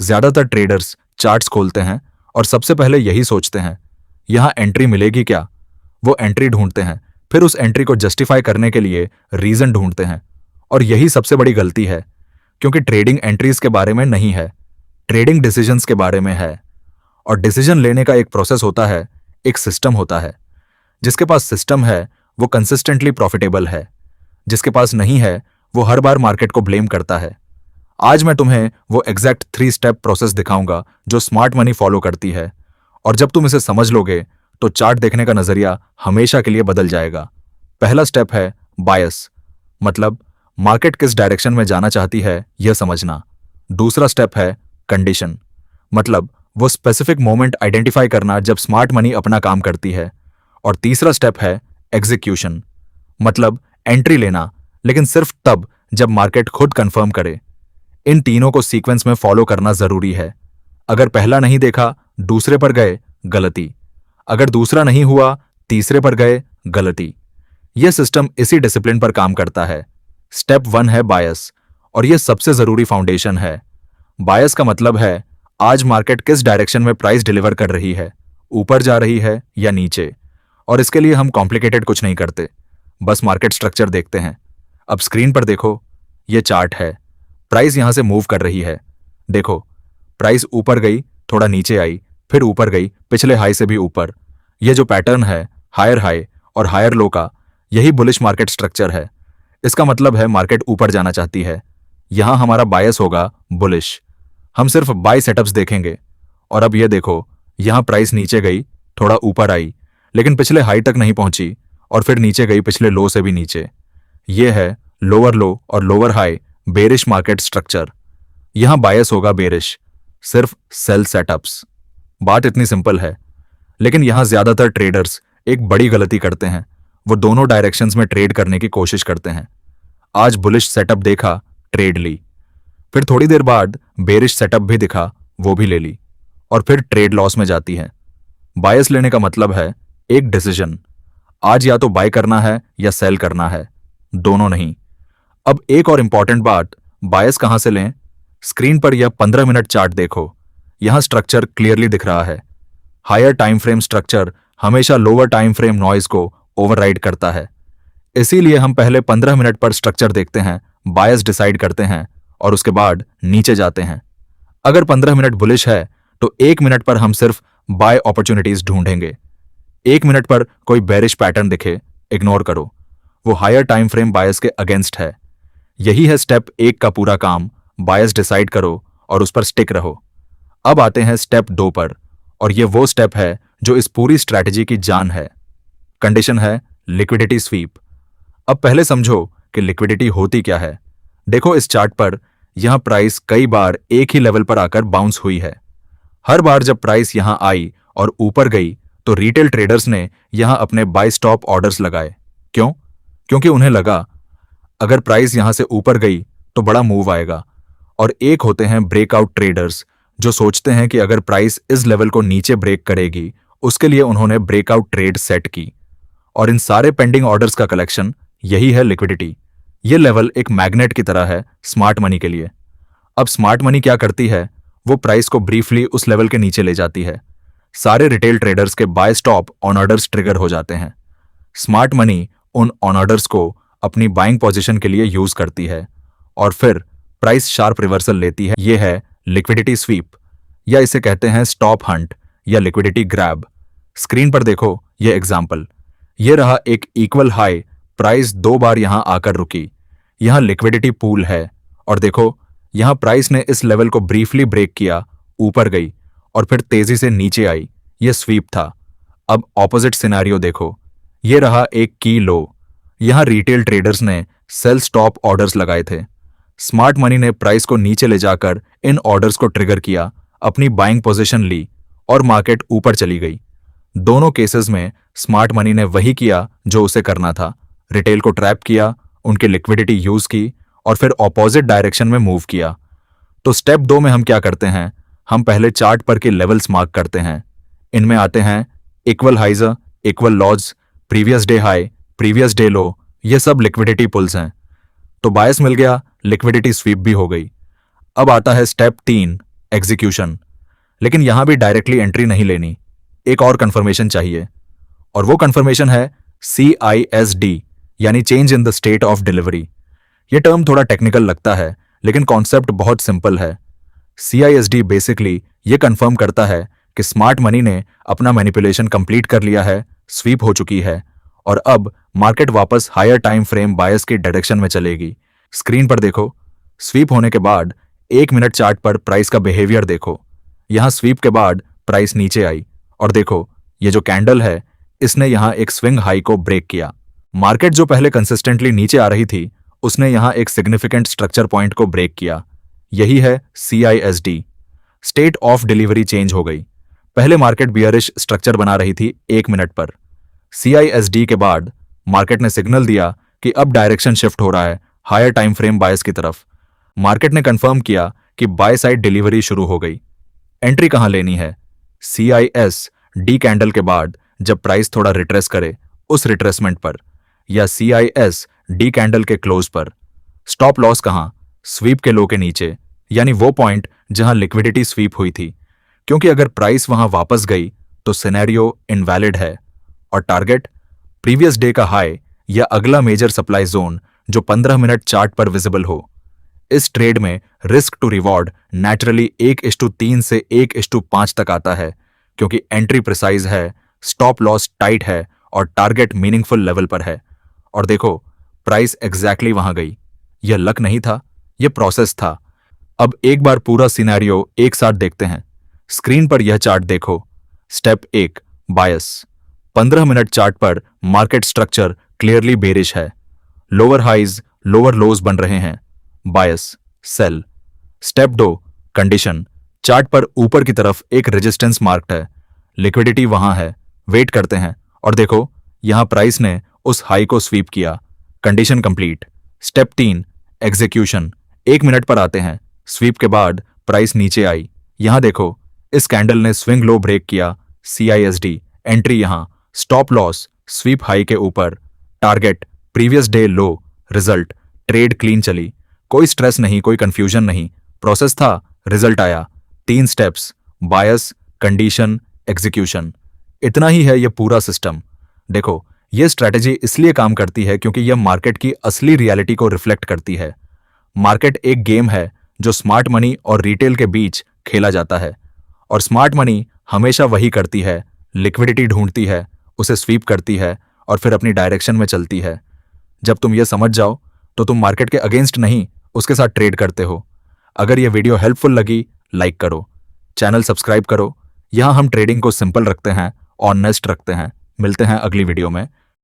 ज्यादातर traders charts खोलते हैं और सबसे पहले यही सोचते हैं, यहां एंट्री मिलेगी क्या। वो एंट्री ढूंढते हैं, फिर उस एंट्री को जस्टिफाई करने के लिए रीजन ढूंढते हैं। और यही सबसे बड़ी गलती है, क्योंकि ट्रेडिंग एंट्रीज के बारे में नहीं है, ट्रेडिंग डिसीजंस के बारे में है। और डिसीजन लेने का एक प्रोसेस होता है, एक सिस्टम होता है। जिसके पास सिस्टम है वो कंसिस्टेंटली प्रॉफिटेबल है, जिसके पास नहीं है वो हर बार मार्केट को ब्लेम करता है। आज मैं तुम्हें वो एग्जैक्ट 3 स्टेप प्रोसेस दिखाऊंगा जो स्मार्ट मनी फॉलो करती है। और जब तुम इसे समझ लोगे तो चार्ट देखने का नजरिया हमेशा के लिए बदल जाएगा। पहला स्टेप है बायस, मतलब मार्केट किस डायरेक्शन में जाना चाहती है यह समझना। दूसरा स्टेप है कंडीशन, मतलब वो स्पेसिफिक मोमेंट आइडेंटिफाई करना जब स्मार्ट मनी अपना काम करती है। और तीसरा स्टेप है एग्जीक्यूशन, मतलब एंट्री लेना, लेकिन सिर्फ तब जब मार्केट खुद कंफर्म करे। इन तीनों को सीक्वेंस में फॉलो करना जरूरी है। अगर पहला नहीं देखा, दूसरे पर गए, गलती। अगर दूसरा नहीं हुआ, तीसरे पर गए, गलती। यह सिस्टम इसी डिसिप्लिन पर काम करता है। स्टेप 1 है बायस, और यह सबसे जरूरी फाउंडेशन है। बायस का मतलब है आज मार्केट किस डायरेक्शन में प्राइस डिलीवर कर रही है, ऊपर जा रही है या नीचे। और इसके लिए हम कॉम्प्लिकेटेड कुछ नहीं करते, बस मार्केट स्ट्रक्चर देखते हैं। अब स्क्रीन पर देखो, यह चार्ट है। प्राइस यहां से मूव कर रही है। देखो, प्राइस ऊपर गई, थोड़ा नीचे आई, फिर ऊपर गई, पिछले हाई से भी ऊपर। यह जो पैटर्न है हायर हाई और हायर लो का, यही बुलिश मार्केट स्ट्रक्चर है। इसका मतलब है मार्केट ऊपर जाना चाहती है। यहां हमारा बायस होगा बुलिश। हम सिर्फ बाय सेटअप्स देखेंगे। और अब यह देखो, यहां प्राइस नीचे गई, थोड़ा ऊपर आई, लेकिन पिछले हाई तक नहीं पहुंची, और फिर नीचे गई पिछले लो से भी नीचे। यह है लोअर लो और lower high bearish market structure. यहां बायस होगा बेरिश, सिर्फ सेल सेटअप्स। बात इतनी सिंपल है, लेकिन यहां ज्यादातर ट्रेडर्स एक बड़ी गलती करते हैं। वो दोनों डायरेक्शंस में ट्रेड करने की कोशिश करते हैं। आज बुलिश सेटअप देखा, ट्रेड ली, फिर थोड़ी देर बाद बेरिश सेटअप भी दिखा, वो भी ले ली, और फिर ट्रेड लॉस में जाती है। बायस लेने का मतलब है एक डिसीजन, आज या तो बाय करना है या सेल करना है, दोनों नहीं। अब एक और इंपॉर्टेंट बात, बायस कहां से लें। स्क्रीन पर यह 15 मिनट चार्ट देखो, यहां स्ट्रक्चर क्लियरली दिख रहा है। हायर टाइम फ्रेम स्ट्रक्चर हमेशा लोअर टाइम फ्रेम नॉइज को ओवरराइड करता है। इसीलिए हम पहले 15 मिनट पर स्ट्रक्चर देखते हैं, बायस डिसाइड करते हैं, और उसके बाद नीचे जाते हैं। अगर 15 मिनट बुलिश है तो 1 मिनट पर हम सिर्फ बाय अपॉर्चुनिटीज ढूंढेंगे। 1 मिनट पर कोई बेरिश पैटर्न दिखे, इग्नोर करो, वो हायर टाइम फ्रेम बायस के अगेंस्ट है। यही है स्टेप 1 का पूरा काम, बायस डिसाइड करो और उस पर स्टिक रहो। अब आते हैं स्टेप 2 पर, और ये वो स्टेप है जो इस पूरी स्ट्रैटेजी की जान है। कंडीशन है लिक्विडिटी स्वीप। अब पहले समझो कि लिक्विडिटी होती क्या है। देखो इस चार्ट पर, यहां प्राइस कई बार एक ही लेवल पर आकर बाउंस हुई है। हर बार जब प्राइस यहां आई और ऊपर गई तो रिटेल ट्रेडर्स ने यहां अपने बाय स्टॉप ऑर्डर्स लगाए। क्यों? क्योंकि उन्हें लगा अगर प्राइस यहां से ऊपर गई तो बड़ा मूव आएगा। और एक होते हैं ब्रेकआउट ट्रेडर्स, जो सोचते हैं कि अगर प्राइस इस लेवल को नीचे ब्रेक करेगी, उसके लिए उन्होंने ब्रेकआउट ट्रेड सेट की। और इन सारे पेंडिंग ऑर्डर्स का कलेक्शन, यही है लिक्विडिटी। ये लेवल एक मैग्नेट की तरह है स्मार्ट मनी के लिए। अब स्मार्ट मनी क्या करती है, वो प्राइस को ब्रीफली उस लेवल के नीचे ले जाती है। सारे रिटेल ट्रेडर्स के buy stop on orders trigger हो जाते हैं। स्मार्ट मनी उन ऑन ऑर्डर्स को अपनी बाइंग पोजीशन के लिए यूज करती है, और फिर प्राइस शार्प रिवर्सल लेती है। ये है लिक्विडिटी स्वीप, या इसे कहते हैं स्टॉप हंट या लिक्विडिटी ग्रैब। स्क्रीन पर देखो यह एग्जाम्पल। यह रहा एक इक्वल हाई, प्राइस 2 बार यहां आकर रुकी। यहां लिक्विडिटी पूल है, और देखो यहां प्राइस ने इस लेवल को ब्रीफली ब्रेक किया, ऊपर गई और फिर तेजी से नीचे आई। यह स्वीप था। अब ऑपोजिट सिनेरियो देखो, यह रहा एक की लो। यहां रिटेल ट्रेडर्स ने सेल स्टॉप ऑर्डर्स लगाए थे। स्मार्ट मनी ने प्राइस को नीचे ले जाकर इन ऑर्डर्स को ट्रिगर किया, अपनी बाइंग पोजीशन ली, और मार्केट ऊपर चली गई। दोनों केसेस में स्मार्ट मनी ने वही किया जो उसे करना था, रिटेल को ट्रैप किया, उनकी लिक्विडिटी यूज की, और फिर ऑपोजिट डायरेक्शन में मूव किया। तो स्टेप 2 में हम क्या करते हैं, हम पहले चार्ट पर के लेवल्स मार्क करते हैं। इनमें आते हैं equal highs, equal lows, previous day high, previous day low, ये सब लिक्विडिटी पुल्स हैं। तो बायस मिल गया, लिक्विडिटी स्वीप भी हो गई। अब आता है स्टेप 3, एग्जीक्यूशन। लेकिन यहां भी डायरेक्टली एंट्री नहीं लेनी, एक और कंफर्मेशन चाहिए, और वो कंफर्मेशन है CISD, यानी change in the state of delivery. ये टर्म थोड़ा टेक्निकल लगता है, लेकिन कॉन्सेप्ट बहुत सिंपल है। CISD बेसिकली ये कंफर्म करता है कि स्मार्ट मनी ने अपना मैनिपुलेशन कंप्लीट कर लिया है, स्वीप हो चुकी है, और अब मार्केट वापस हायर टाइम फ्रेम बायस की डायरेक्शन में चलेगी। स्क्रीन पर देखो, स्वीप होने के बाद 1 मिनट चार्ट पर प्राइस का बिहेवियर देखो। यहां स्वीप के बाद प्राइस नीचे आई, और देखो ये जो कैंडल है, इसने यहां एक स्विंग हाई को ब्रेक किया। मार्केट जो पहले कंसिस्टेंटली नीचे आ रही थी, उसने यहां एक सिग्निफिकेंट स्ट्रक्चर पॉइंट को ब्रेक किया। यही है CISD, state of delivery change हो गई। पहले मार्केट बियरिश स्ट्रक्चर बना रही थी 1 मिनट पर। CISD के बाद मार्केट ने सिग्नल दिया कि अब डायरेक्शन शिफ्ट हो रहा है हायर टाइम फ्रेम बायस की तरफ। मार्केट ने कंफर्म किया कि बाय साइड डिलीवरी शुरू हो गई। एंट्री कहां लेनी है? CISD कैंडल के बाद जब प्राइस थोड़ा रिट्रेस करे, उस रिट्रेसमेंट पर, या CISD कैंडल के क्लोज पर। स्टॉप लॉस कहां? स्वीप के लो के नीचे, यानी वो पॉइंट जहां लिक्विडिटी स्वीप हुई थी, क्योंकि अगर प्राइस वहां वापस गई तो सिनेरियो इनवैलिड है। और टारगेट प्रीवियस डे का हाई या अगला मेजर सप्लाई जोन जो 15 मिनट चार्ट पर विजिबल हो। इस ट्रेड में रिस्क टू रिवॉर्ड नेचुरली 1:3 से 1:5 तक आता है, क्योंकि एंट्री प्रिसाइज है, स्टॉप लॉस टाइट है, और टारगेट मीनिंगफुल लेवल पर है। और देखो, प्राइस एग्जैक्टली वहां गई। यह लक नहीं था, यह प्रोसेस था। अब एक बार पूरा सिनेरियो एक साथ देखते हैं। स्क्रीन पर यह चार्ट देखो। स्टेप 1, बायस। 15 मिनट चार्ट पर मार्केट स्ट्रक्चर क्लियरली बेरिश है। लोअर हाइज, लोअर लोज बन रहे हैं। बायस, सेल। Step 2, condition. चार्ट पर ऊपर की तरफ एक रेजिस्टेंस मार्क्ड है, लिक्विडिटी वहां है, वेट करते हैं, और देखो यहां प्राइस ने उस हाई को स्वीप किया। Condition complete. Step 3, execution. 1 minute पर आते हैं। स्वीप के बाद प्राइस नीचे आई। यहां देखो, इस कैंडल ने स्विंग लो ब्रेक किया। CISD, एंट्री यहां, स्टॉप लॉस स्वीप हाई के ऊपर, टारगेट प्रीवियस डे लो, रिजल्ट ट्रेड क्लीन चली। कोई स्ट्रेस नहीं, कोई कंफ्यूजन नहीं, प्रोसेस था, रिजल्ट आया। 3 स्टेप्स, बायस, कंडीशन, एग्जीक्यूशन। इतना ही है ये पूरा सिस्टम। देखो, ये स्ट्रैटेजी इसलिए काम करती है क्योंकि यह मार्केट की असली रियलिटी को रिफ्लेक्ट करती है। मार्केट एक गेम है जो स्मार्ट मनी और रिटेल के बीच खेला जाता है, और स्मार्ट मनी हमेशा वही करती है, लिक्विडिटी ढूंढती है, उसे स्वीप करती है, और फिर अपनी डायरेक्शन में चलती है। जब तुम ये समझ जाओ तो तुम मार्केट के अगेंस्ट नहीं, उसके साथ ट्रेड करते हो। अगर यह वीडियो हेल्पफुल लगी, लाइक करो, चैनल सब्सक्राइब करो। यहां हम ट्रेडिंग को सिंपल रखते हैं, ऑनेस्ट रखते हैं। मिलते हैं अगली वीडियो में।